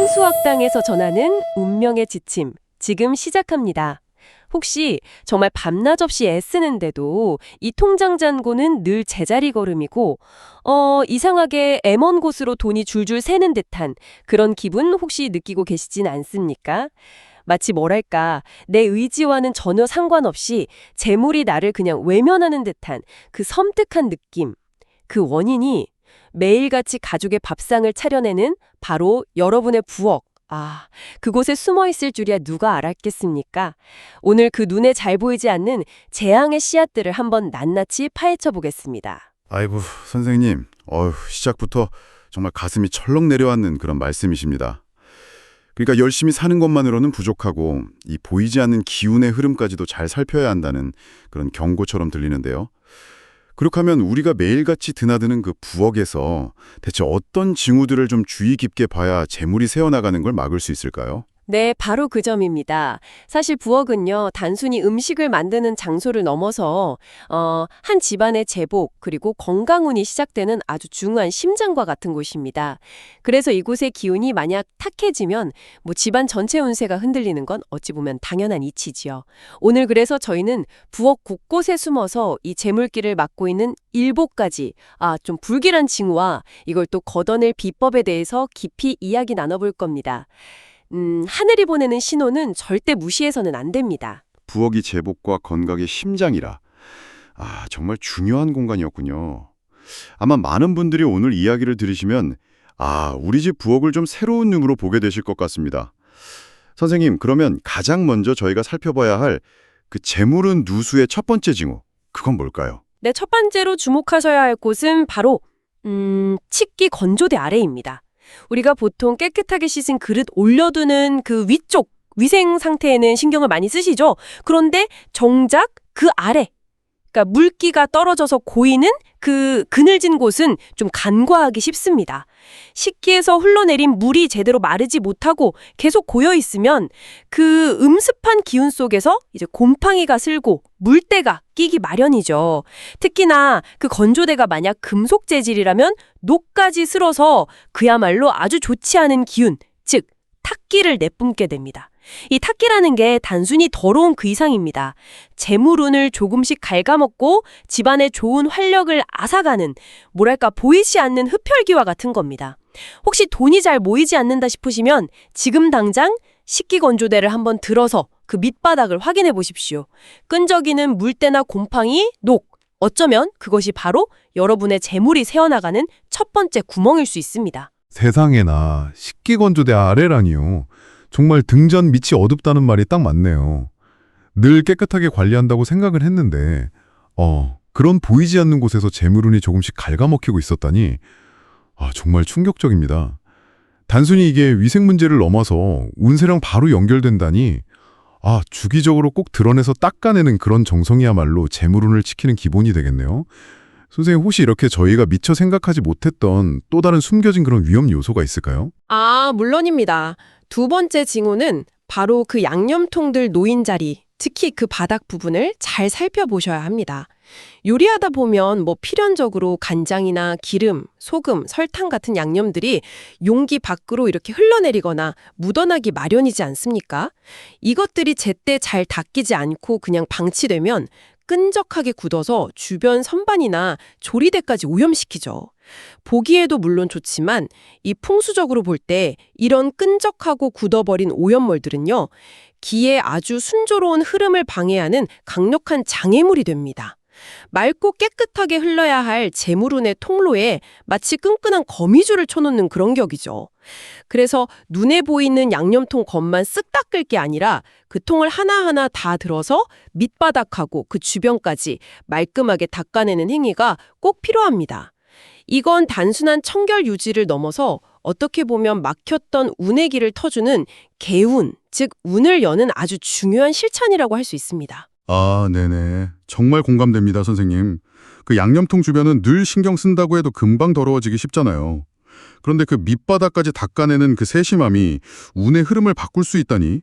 성수학당에서 전하는 운명의 지침, 지금 시작합니다. 혹시 정말 밤낮 없이 애쓰는데도 이 통장 잔고는 늘 제자리 걸음이고 이상하게 애먼 곳으로 돈이 줄줄 새는 듯한 그런 기분 혹시 느끼고 계시진 않습니까? 마치 뭐랄까 내 의지와는 전혀 상관없이 재물이 나를 그냥 외면하는 듯한 그 섬뜩한 느낌. 그 원인이 매일같이 가족의 밥상을 차려내는 바로 여러분의 부엌. 그곳에 숨어 있을 줄이야 누가 알았겠습니까? 오늘 그 눈에 잘 보이지 않는 재앙의 씨앗들을 한번 낱낱이 파헤쳐 보겠습니다. 아이고, 선생님. 시작부터 정말 가슴이 철렁 내려앉는 그런 말씀이십니다. 그러니까 열심히 사는 것만으로는 부족하고 이 보이지 않는 기운의 흐름까지도 잘 살펴야 한다는 그런 경고처럼 들리는데요. 그렇게 하면 우리가 매일같이 드나드는 그 부엌에서 대체 어떤 징후들을 좀 주의 깊게 봐야 재물이 새어나가는 걸 막을 수 있을까요? 네, 바로 그 점입니다. 사실 부엌은요, 단순히 음식을 만드는 장소를 넘어서 한 집안의 제복 그리고 건강운이 시작되는 아주 중요한 심장과 같은 곳입니다. 그래서 이곳의 기운이 만약 탁해지면 집안 전체 운세가 흔들리는 건 어찌 보면 당연한 이치지요. 오늘 그래서 저희는 부엌 곳곳에 숨어서 이 재물길을 막고 있는 일복까지 좀 불길한 징후와 이걸 또 걷어낼 비법에 대해서 깊이 이야기 나눠볼 겁니다. 하늘이 보내는 신호는 절대 무시해서는 안 됩니다. 부엌이 제복과 건강의 심장이라. 정말 중요한 공간이었군요. 아마 많은 분들이 오늘 이야기를 들으시면 우리 집 부엌을 좀 새로운 눈으로 보게 되실 것 같습니다. 선생님, 그러면 가장 먼저 저희가 살펴봐야 할 그 재물은 누수의 첫 번째 징후, 그건 뭘까요? 네, 첫 번째로 주목하셔야 할 곳은 바로 식기 건조대 아래입니다. 우리가 보통 깨끗하게 씻은 그릇 올려두는 그 위쪽 위생 상태에는 신경을 많이 쓰시죠? 그런데 정작 그 아래, 그러니까 물기가 떨어져서 고이는 그 그늘진 곳은 좀 간과하기 쉽습니다. 식기에서 흘러내린 물이 제대로 마르지 못하고 계속 고여 있으면 그 음습한 기운 속에서 이제 곰팡이가 슬고 물때가 끼기 마련이죠. 특히나 그 건조대가 만약 금속 재질이라면 녹까지 슬어서 그야말로 아주 좋지 않은 기운, 즉 탁기를 내뿜게 됩니다. 이 탁기라는 게 단순히 더러운 그 이상입니다. 재물운을 조금씩 갉아먹고 집안의 좋은 활력을 앗아가는 뭐랄까 보이지 않는 흡혈귀와 같은 겁니다. 혹시 돈이 잘 모이지 않는다 싶으시면 지금 당장 식기건조대를 한번 들어서 그 밑바닥을 확인해 보십시오. 끈적이는 물때나 곰팡이, 녹, 어쩌면 그것이 바로 여러분의 재물이 새어나가는 첫 번째 구멍일 수 있습니다. 세상에나 식기건조대 아래라니요. 정말 등잔 밑이 어둡다는 말이 딱 맞네요. 늘 깨끗하게 관리한다고 생각을 했는데 그런 보이지 않는 곳에서 재물운이 조금씩 갉아먹히고 있었다니 정말 충격적입니다. 단순히 이게 위생 문제를 넘어서 운세랑 바로 연결된다니 주기적으로 꼭 드러내서 닦아내는 그런 정성이야말로 재물운을 지키는 기본이 되겠네요. 선생님, 혹시 이렇게 저희가 미처 생각하지 못했던 또 다른 숨겨진 그런 위험 요소가 있을까요? 물론입니다. 두 번째 징후는 바로 그 양념통들 놓인 자리, 특히 그 바닥 부분을 잘 살펴보셔야 합니다. 요리하다 보면 필연적으로 간장이나 기름, 소금, 설탕 같은 양념들이 용기 밖으로 이렇게 흘러내리거나 묻어나기 마련이지 않습니까? 이것들이 제때 잘 닦이지 않고 그냥 방치되면 끈적하게 굳어서 주변 선반이나 조리대까지 오염시키죠. 보기에도 물론 좋지만 이 풍수적으로 볼 때 이런 끈적하고 굳어버린 오염물들은요, 기의 아주 순조로운 흐름을 방해하는 강력한 장애물이 됩니다. 맑고 깨끗하게 흘러야 할 재물운의 통로에 마치 끈끈한 거미줄을 쳐놓는 그런 격이죠. 그래서 눈에 보이는 양념통 겉만 쓱 닦을 게 아니라 그 통을 하나하나 다 들어서 밑바닥하고 그 주변까지 말끔하게 닦아내는 행위가 꼭 필요합니다. 이건 단순한 청결 유지를 넘어서 어떻게 보면 막혔던 운의 길을 터주는 개운, 즉 운을 여는 아주 중요한 실천이라고 할 수 있습니다. 네네. 정말 공감됩니다, 선생님. 그 양념통 주변은 늘 신경 쓴다고 해도 금방 더러워지기 쉽잖아요. 그런데 그 밑바닥까지 닦아내는 그 세심함이 운의 흐름을 바꿀 수 있다니.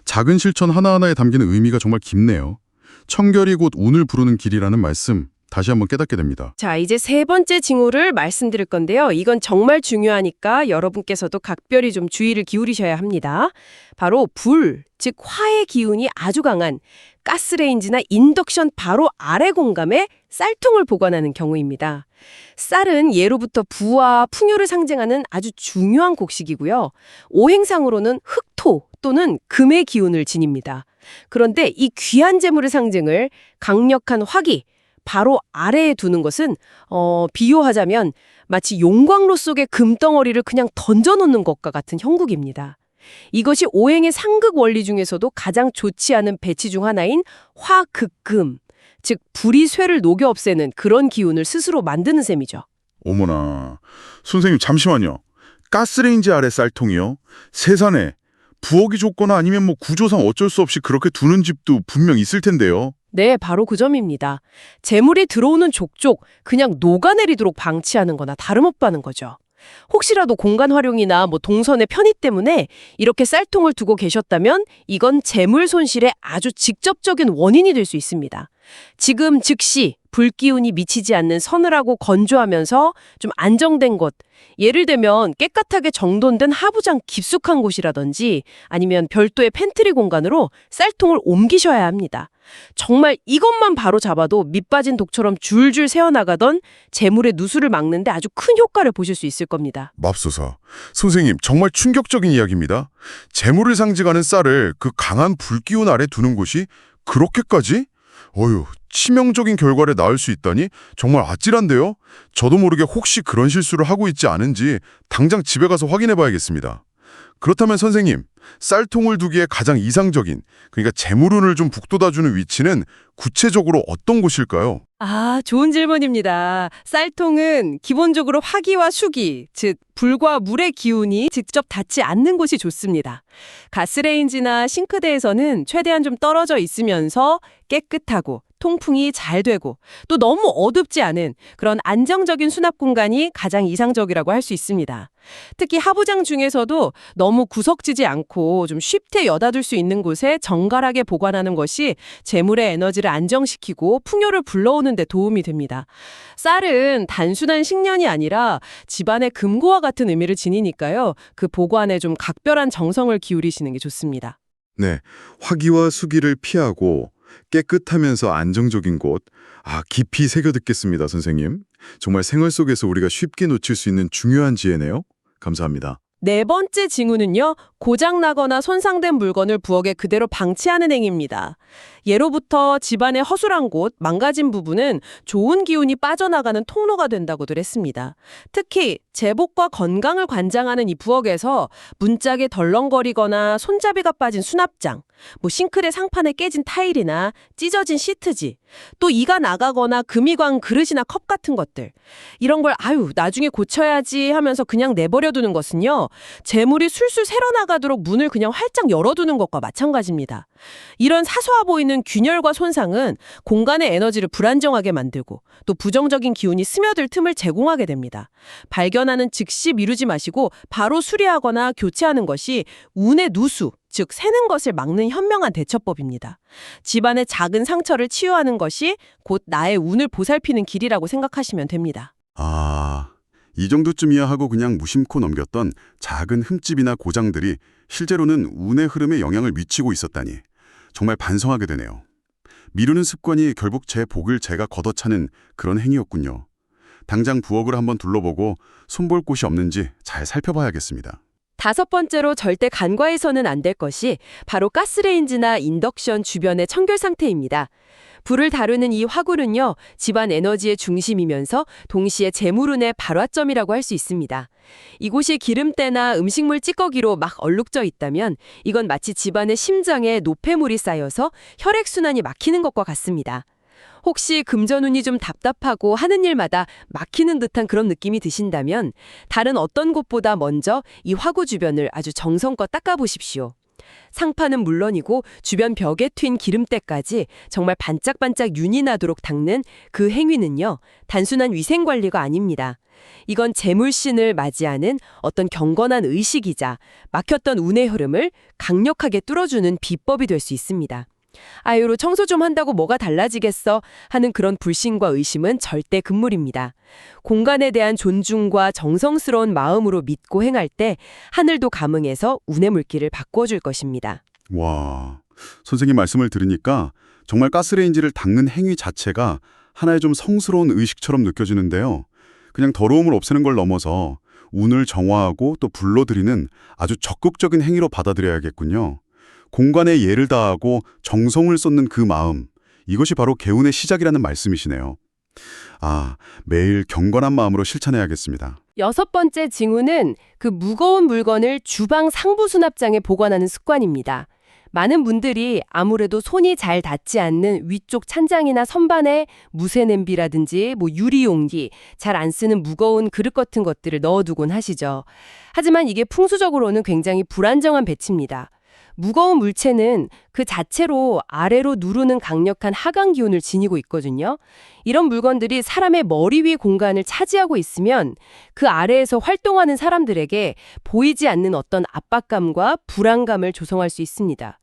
작은 실천 하나하나에 담기는 의미가 정말 깊네요. 청결이 곧 운을 부르는 길이라는 말씀 다시 한번 깨닫게 됩니다. 자, 이제 세 번째 징후를 말씀드릴 건데요. 이건 정말 중요하니까 여러분께서도 각별히 좀 주의를 기울이셔야 합니다. 바로 불, 즉 화의 기운이 아주 강한 가스레인지나 인덕션 바로 아래 공감에 쌀통을 보관하는 경우입니다. 쌀은 예로부터 부와 풍요를 상징하는 아주 중요한 곡식이고요. 오행상으로는 흑토 또는 금의 기운을 지닙니다. 그런데 이 귀한 재물의 상징을 강력한 화기, 바로 아래에 두는 것은 비유하자면 마치 용광로 속에 금덩어리를 그냥 던져놓는 것과 같은 형국입니다. 이것이 오행의 상극 원리 중에서도 가장 좋지 않은 배치 중 하나인 화극금, 즉 불이 쇠를 녹여 없애는 그런 기운을 스스로 만드는 셈이죠. 어머나. 선생님 잠시만요. 가스레인지 아래 쌀통이요? 세산에 부엌이 좁거나 아니면 뭐 구조상 어쩔 수 없이 그렇게 두는 집도 분명 있을 텐데요. 네, 바로 그 점입니다. 재물이 들어오는 족족 그냥 녹아내리도록 방치하는 거나 다름없다는 거죠. 혹시라도 공간 활용이나 동선의 편의 때문에 이렇게 쌀통을 두고 계셨다면 이건 재물 손실의 아주 직접적인 원인이 될 수 있습니다. 지금 즉시 불기운이 미치지 않는 서늘하고 건조하면서 좀 안정된 곳, 예를 들면 깨끗하게 정돈된 하부장 깊숙한 곳이라든지 아니면 별도의 팬트리 공간으로 쌀통을 옮기셔야 합니다. 정말 이것만 바로 잡아도 밑빠진 독처럼 줄줄 새어나가던 재물의 누수를 막는데 아주 큰 효과를 보실 수 있을 겁니다. 맙소사. 선생님 정말 충격적인 이야기입니다. 재물을 상징하는 쌀을 그 강한 불기운 아래 두는 곳이 그렇게까지? 어휴, 치명적인 결과를 낳을 수 있다니 정말 아찔한데요? 저도 모르게 혹시 그런 실수를 하고 있지 않은지 당장 집에 가서 확인해 봐야겠습니다. 그렇다면 선생님, 쌀통을 두기에 가장 이상적인, 그러니까 재물운을 좀 북돋아주는 위치는 구체적으로 어떤 곳일까요? 아, 좋은 질문입니다. 쌀통은 기본적으로 화기와 수기, 즉 불과 물의 기운이 직접 닿지 않는 곳이 좋습니다. 가스레인지나 싱크대에서는 최대한 좀 떨어져 있으면서 깨끗하고 통풍이 잘 되고 또 너무 어둡지 않은 그런 안정적인 수납 공간이 가장 이상적이라고 할 수 있습니다. 특히 하부장 중에서도 너무 구석지지 않고 좀 쉽게 여닫을 수 있는 곳에 정갈하게 보관하는 것이 재물의 에너지를 안정시키고 풍요를 불러오는 데 도움이 됩니다. 쌀은 단순한 식량이 아니라 집안의 금고와 같은 의미를 지니니까요. 그 보관에 좀 각별한 정성을 기울이시는 게 좋습니다. 네, 화기와 수기를 피하고 깨끗하면서 안정적인 곳, 깊이 새겨듣겠습니다, 선생님. 정말 생활 속에서 우리가 쉽게 놓칠 수 있는 중요한 지혜네요. 감사합니다. 네 번째 징후는요, 고장나거나 손상된 물건을 부엌에 그대로 방치하는 행위입니다. 예로부터 집안의 허술한 곳, 망가진 부분은 좋은 기운이 빠져나가는 통로가 된다고들 했습니다. 특히 제복과 건강을 관장하는 이 부엌에서 문짝이 덜렁거리거나 손잡이가 빠진 수납장, 싱크대 상판에 깨진 타일이나 찢어진 시트지, 또 이가 나가거나 금이 관 그릇이나 컵 같은 것들, 이런 걸 나중에 고쳐야지 하면서 그냥 내버려두는 것은요, 재물이 술술 새어나가도록 문을 그냥 활짝 열어두는 것과 마찬가지입니다. 이런 사소해 보이는 균열과 손상은 공간의 에너지를 불안정하게 만들고 또 부정적인 기운이 스며들 틈을 제공하게 됩니다. 발견하는 즉시 미루지 마시고 바로 수리하거나 교체하는 것이 운의 누수, 즉 새는 것을 막는 현명한 대처법입니다. 집안의 작은 상처를 치유하는 것이 곧 나의 운을 보살피는 길이라고 생각하시면 됩니다. 이 정도쯤이야 하고 그냥 무심코 넘겼던 작은 흠집이나 고장들이 실제로는 운의 흐름에 영향을 미치고 있었다니 정말 반성하게 되네요. 미루는 습관이 결국 제 복을 제가 걷어차는 그런 행위였군요. 당장 부엌을 한번 둘러보고 손볼 곳이 없는지 잘 살펴봐야겠습니다. 다섯 번째로 절대 간과해서는 안 될 것이 바로 가스레인지나 인덕션 주변의 청결 상태입니다. 불을 다루는 이 화구는요, 집안 에너지의 중심이면서 동시에 재물운의 발화점이라고 할 수 있습니다. 이곳이 기름때나 음식물 찌꺼기로 막 얼룩져 있다면 이건 마치 집안의 심장에 노폐물이 쌓여서 혈액순환이 막히는 것과 같습니다. 혹시 금전운이 좀 답답하고 하는 일마다 막히는 듯한 그런 느낌이 드신다면 다른 어떤 곳보다 먼저 이 화구 주변을 아주 정성껏 닦아보십시오. 상판은 물론이고 주변 벽에 튄 기름때까지 정말 반짝반짝 윤이 나도록 닦는 그 행위는요, 단순한 위생관리가 아닙니다. 이건 재물신을 맞이하는 어떤 경건한 의식이자 막혔던 운의 흐름을 강력하게 뚫어주는 비법이 될 수 있습니다. 아유로 청소 좀 한다고 뭐가 달라지겠어 하는 그런 불신과 의심은 절대 금물입니다. 공간에 대한 존중과 정성스러운 마음으로 믿고 행할 때 하늘도 감응해서 운의 물길을 바꿔줄 것입니다. 와, 선생님 말씀을 들으니까 정말 가스레인지를 닦는 행위 자체가 하나의 좀 성스러운 의식처럼 느껴지는데요. 그냥 더러움을 없애는 걸 넘어서 운을 정화하고 또 불러들이는 아주 적극적인 행위로 받아들여야겠군요. 공간에 예를 다하고 정성을 쏟는 그 마음, 이것이 바로 개운의 시작이라는 말씀이시네요. 아, 매일 경건한 마음으로 실천해야겠습니다. 6번째 징후는 그 무거운 물건을 주방 상부 수납장에 보관하는 습관입니다. 많은 분들이 아무래도 손이 잘 닿지 않는 위쪽 찬장이나 선반에 무쇠 냄비라든지 유리 용기, 잘 안 쓰는 무거운 그릇 같은 것들을 넣어두곤 하시죠. 하지만 이게 풍수적으로는 굉장히 불안정한 배치입니다. 무거운 물체는 그 자체로 아래로 누르는 강력한 하강 기운을 지니고 있거든요. 이런 물건들이 사람의 머리 위 공간을 차지하고 있으면 그 아래에서 활동하는 사람들에게 보이지 않는 어떤 압박감과 불안감을 조성할 수 있습니다.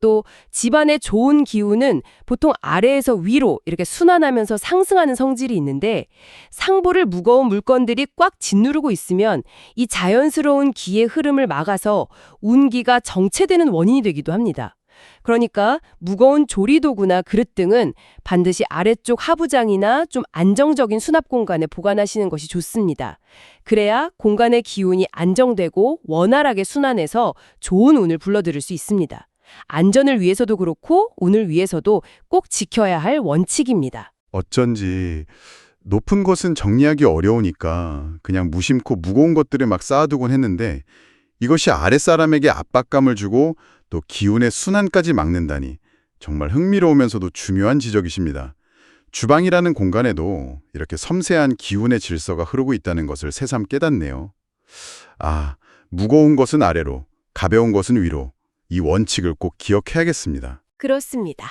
또 집안의 좋은 기운은 보통 아래에서 위로 이렇게 순환하면서 상승하는 성질이 있는데 상부를 무거운 물건들이 꽉 짓누르고 있으면 이 자연스러운 기의 흐름을 막아서 운기가 정체되는 원인이 되기도 합니다. 그러니까 무거운 조리도구나 그릇 등은 반드시 아래쪽 하부장이나 좀 안정적인 수납 공간에 보관하시는 것이 좋습니다. 그래야 공간의 기운이 안정되고 원활하게 순환해서 좋은 운을 불러들일 수 있습니다. 안전을 위해서도 그렇고 운을 위해서도 꼭 지켜야 할 원칙입니다. 어쩐지 높은 것은 정리하기 어려우니까 그냥 무심코 무거운 것들을 막 쌓아두곤 했는데 이것이 아랫사람에게 압박감을 주고 또 기운의 순환까지 막는다니 정말 흥미로우면서도 중요한 지적이십니다. 주방이라는 공간에도 이렇게 섬세한 기운의 질서가 흐르고 있다는 것을 새삼 깨닫네요. 아, 무거운 것은 아래로, 가벼운 것은 위로. 이 원칙을 꼭 기억해야겠습니다. 그렇습니다.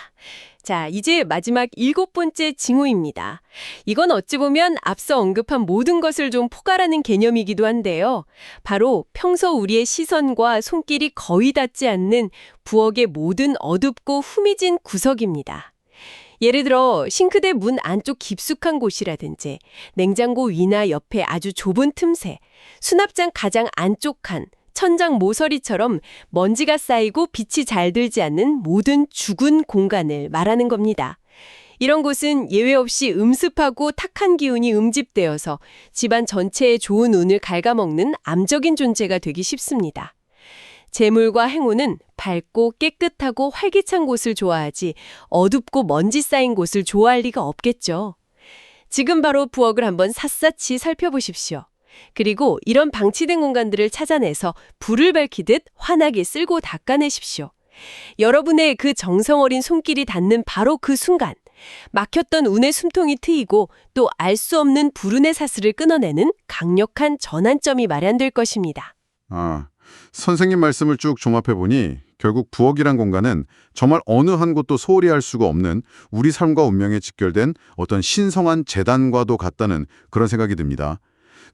자, 이제 마지막 7번째 징후입니다. 이건 어찌 보면 앞서 언급한 모든 것을 좀 포괄하는 개념이기도 한데요. 바로 평소 우리의 시선과 손길이 거의 닿지 않는 부엌의 모든 어둡고 후미진 구석입니다. 예를 들어 싱크대 문 안쪽 깊숙한 곳이라든지 냉장고 위나 옆에 아주 좁은 틈새, 수납장 가장 안쪽 칸, 천장 모서리처럼 먼지가 쌓이고 빛이 잘 들지 않는 모든 죽은 공간을 말하는 겁니다. 이런 곳은 예외 없이 음습하고 탁한 기운이 음집되어서 집안 전체에 좋은 운을 갉아먹는 암적인 존재가 되기 쉽습니다. 재물과 행운은 밝고 깨끗하고 활기찬 곳을 좋아하지 어둡고 먼지 쌓인 곳을 좋아할 리가 없겠죠. 지금 바로 부엌을 한번 샅샅이 살펴보십시오. 그리고 이런 방치된 공간들을 찾아내서 불을 밝히듯 환하게 쓸고 닦아내십시오. 여러분의 그 정성 어린 손길이 닿는 바로 그 순간, 막혔던 운의 숨통이 트이고 또 알 수 없는 불운의 사슬을 끊어내는 강력한 전환점이 마련될 것입니다. 아, 선생님 말씀을 쭉 종합해보니 결국 부엌이란 공간은 정말 어느 한 곳도 소홀히 할 수가 없는 우리 삶과 운명에 직결된 어떤 신성한 재단과도 같다는 그런 생각이 듭니다.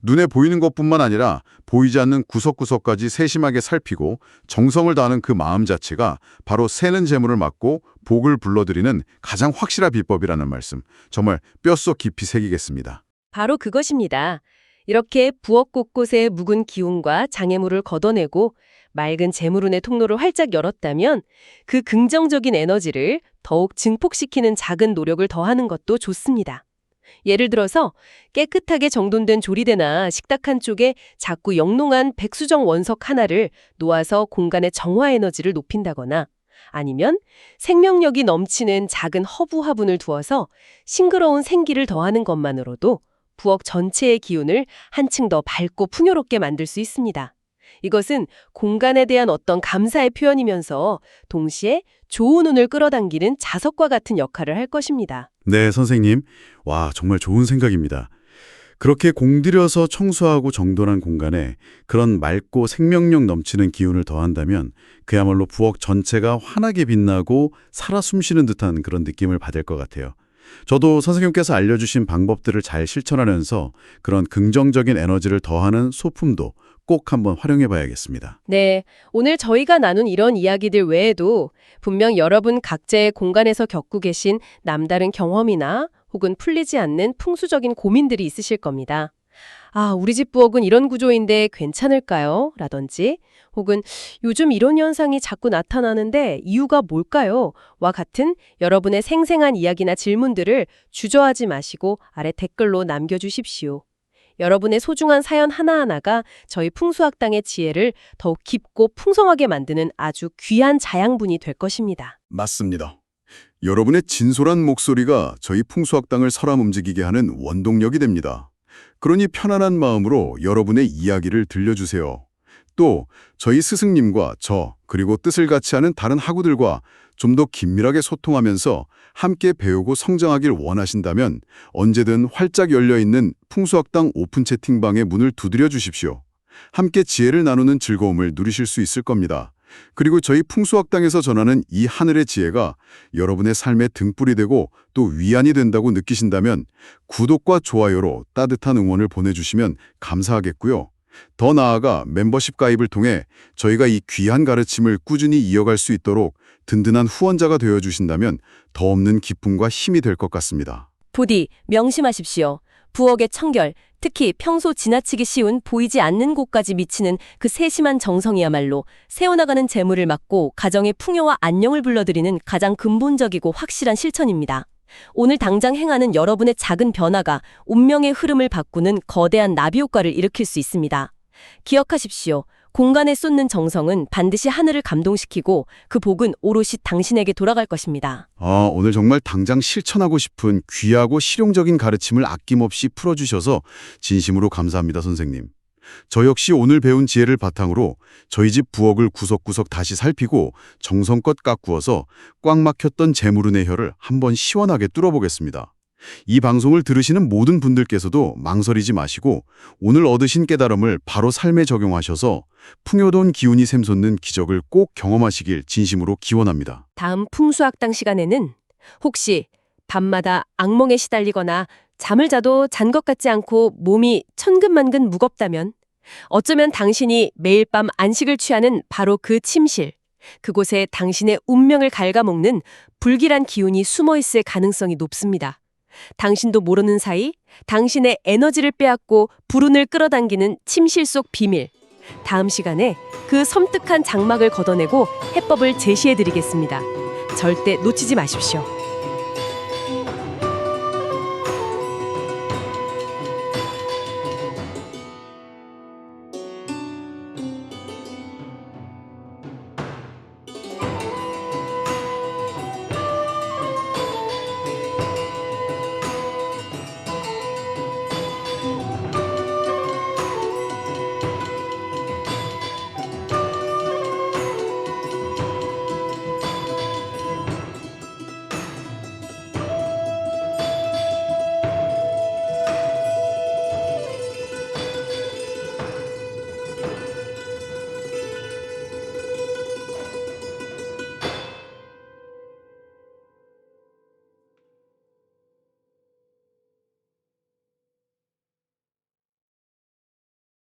눈에 보이는 것뿐만 아니라 보이지 않는 구석구석까지 세심하게 살피고 정성을 다하는 그 마음 자체가 바로 새는 재물을 막고 복을 불러들이는 가장 확실한 비법이라는 말씀, 정말 뼛속 깊이 새기겠습니다. 바로 그것입니다. 이렇게 부엌 곳곳의 묵은 기운과 장애물을 걷어내고 맑은 재물운의 통로를 활짝 열었다면 그 긍정적인 에너지를 더욱 증폭시키는 작은 노력을 더하는 것도 좋습니다. 예를 들어서 깨끗하게 정돈된 조리대나 식탁 한쪽에 작고 영롱한 백수정 원석 하나를 놓아서 공간의 정화 에너지를 높인다거나 아니면 생명력이 넘치는 작은 허브 화분을 두어서 싱그러운 생기를 더하는 것만으로도 부엌 전체의 기운을 한층 더 밝고 풍요롭게 만들 수 있습니다. 이것은 공간에 대한 어떤 감사의 표현이면서 동시에 좋은 운을 끌어당기는 자석과 같은 역할을 할 것입니다. 네, 선생님. 와, 정말 좋은 생각입니다. 그렇게 공들여서 청소하고 정돈한 공간에 그런 맑고 생명력 넘치는 기운을 더한다면 그야말로 부엌 전체가 환하게 빛나고 살아 숨쉬는 듯한 그런 느낌을 받을 것 같아요. 저도 선생님께서 알려주신 방법들을 잘 실천하면서 그런 긍정적인 에너지를 더하는 소품도 꼭 한번 활용해 봐야겠습니다. 네, 오늘 저희가 나눈 이런 이야기들 외에도 분명 여러분 각자의 공간에서 겪고 계신 남다른 경험이나 혹은 풀리지 않는 풍수적인 고민들이 있으실 겁니다. 아, 우리 집 부엌은 이런 구조인데 괜찮을까요? 라든지 혹은 요즘 이런 현상이 자꾸 나타나는데 이유가 뭘까요? 와 같은 여러분의 생생한 이야기나 질문들을 주저하지 마시고 아래 댓글로 남겨주십시오. 여러분의 소중한 사연 하나하나가 저희 풍수학당의 지혜를 더욱 깊고 풍성하게 만드는 아주 귀한 자양분이 될 것입니다. 맞습니다. 여러분의 진솔한 목소리가 저희 풍수학당을 설람 움직이게 하는 원동력이 됩니다. 그러니 편안한 마음으로 여러분의 이야기를 들려주세요. 또 저희 스승님과 저 그리고 뜻을 같이 하는 다른 학우들과 좀 더 긴밀하게 소통하면서 함께 배우고 성장하길 원하신다면 언제든 활짝 열려있는 풍수학당 오픈 채팅방의 문을 두드려 주십시오. 함께 지혜를 나누는 즐거움을 누리실 수 있을 겁니다. 그리고 저희 풍수학당에서 전하는 이 하늘의 지혜가 여러분의 삶에 등불이 되고 또 위안이 된다고 느끼신다면 구독과 좋아요로 따뜻한 응원을 보내주시면 감사하겠고요. 더 나아가 멤버십 가입을 통해 저희가 이 귀한 가르침을 꾸준히 이어갈 수 있도록 든든한 후원자가 되어주신다면 더 없는 기쁨과 힘이 될 것 같습니다. 부디 명심하십시오. 부엌의 청결, 특히 평소 지나치기 쉬운 보이지 않는 곳까지 미치는 그 세심한 정성이야말로 새어나가는 재물을 막고 가정의 풍요와 안녕을 불러들이는 가장 근본적이고 확실한 실천입니다. 오늘 당장 행하는 여러분의 작은 변화가 운명의 흐름을 바꾸는 거대한 나비 효과를 일으킬 수 있습니다. 기억하십시오. 공간에 쏟는 정성은 반드시 하늘을 감동시키고 그 복은 오롯이 당신에게 돌아갈 것입니다. 오늘 정말 당장 실천하고 싶은 귀하고 실용적인 가르침을 아낌없이 풀어주셔서 진심으로 감사합니다, 선생님. 저 역시 오늘 배운 지혜를 바탕으로 저희 집 부엌을 구석구석 다시 살피고 정성껏 가꾸어서 꽉 막혔던 재물운의 혀를 한번 시원하게 뚫어보겠습니다. 이 방송을 들으시는 모든 분들께서도 망설이지 마시고 오늘 얻으신 깨달음을 바로 삶에 적용하셔서 풍요로운 기운이 샘솟는 기적을 꼭 경험하시길 진심으로 기원합니다. 다음 풍수학당 시간에는 혹시 밤마다 악몽에 시달리거나 잠을 자도 잔 것 같지 않고 몸이 천근만근 무겁다면 어쩌면 당신이 매일 밤 안식을 취하는 바로 그 침실, 그곳에 당신의 운명을 갉아먹는 불길한 기운이 숨어있을 가능성이 높습니다. 당신도 모르는 사이 당신의 에너지를 빼앗고 불운을 끌어당기는 침실 속 비밀. 다음 시간에 그 섬뜩한 장막을 걷어내고 해법을 제시해드리겠습니다. 절대 놓치지 마십시오.